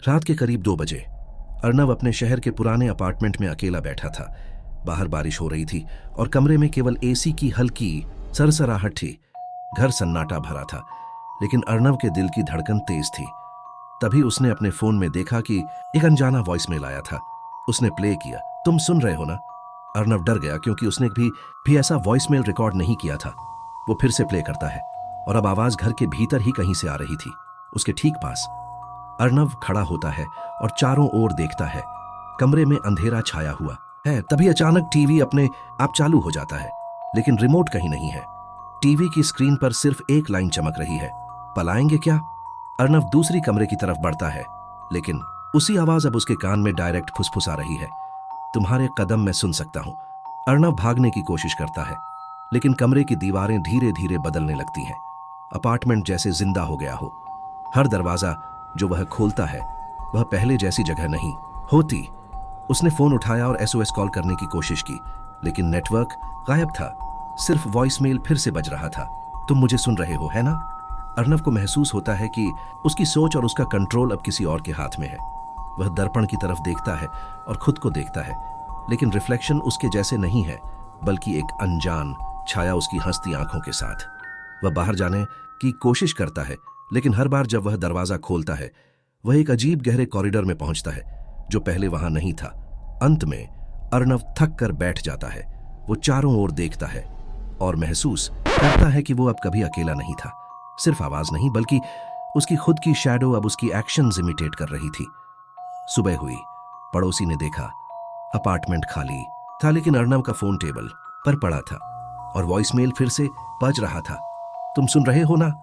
रात के करीब 2 बजे अर्नव अपने शहर के पुराने अपार्टमेंट में अकेला बैठा था। बाहर बारिश हो रही थी और कमरे में केवल एसी की हल्की सरसराहट थी। घर सन्नाटा भरा था, लेकिन अर्नव के दिल की धड़कन तेज थी। तभी उसने अपने फोन में देखा कि एक अनजाना वॉइसमेल आया था। उसने प्ले किया। तुम सुन रहे हो ना? अर्नव डर गया, क्योंकि उसने भी ऐसा वॉइसमेल रिकॉर्ड नहीं किया था। वो फिर से प्ले करता है और अब आवाज घर के भीतर ही कहीं से आ रही थी, उसके ठीक पास। अर्नव खड़ा होता है और चारों ओर देखता है। कमरे में अंधेरा छाया हुआ है। तभी अचानक टीवी अपने आप चालू हो जाता है, लेकिन रिमोट कहीं नहीं है। टीवी की स्क्रीन पर सिर्फ एक लाइन चमक रही है, पलाएंगे क्या? अर्नव दूसरी कमरे की तरफ बढ़ता है, लेकिन उसी आवाज अब उसके कान में डायरेक्ट फुसफुसा रही है। तुम्हारे कदम मैं सुन सकता हूं। अर्नव भागने की कोशिश करता है, लेकिन कमरे की दीवारें धीरे धीरे बदलने लगती हैं। अपार्टमेंट जैसे जिंदा हो गया हो। हर दरवाजा जो वह खोलता है, वह पहले जैसी जगह नहीं होती। उसने फोन उठाया और एसओएस कॉल करने की कोशिश की, लेकिन नेटवर्क गायब था। सिर्फ वॉइसमेल फिर से बज रहा था। तुम मुझे सुन रहे हो, है ना? अर्नव को महसूस होता है कि उसकी सोच और उसका कंट्रोल अब किसी और के हाथ में है। वह दर्पण की तरफ देखता है और खुद को देखता है, लेकिन रिफ्लेक्शन उसके जैसे नहीं है, बल्कि एक अनजान छाया उसकी हंसती आंखों के साथ। वह बाहर जाने की कोशिश करता है, लेकिन हर बार जब वह दरवाजा खोलता है, वह एक अजीब गहरे कॉरिडोर में पहुंचता है, जो पहले वहां नहीं था। अंत में अर्नव थक कर बैठ जाता है। वो चारों ओर देखता है और महसूस करता है कि वो अब कभी अकेला नहीं था। सिर्फ आवाज नहीं, बल्कि उसकी खुद की शैडो अब उसकी एक्शंस इमिटेट कर रही थी। सुबह हुई। पड़ोसी ने देखा, अपार्टमेंट खाली था, लेकिन अर्नव का फोन टेबल पर पड़ा था और वॉइसमेल फिर से बज रहा था। तुम सुन रहे हो ना?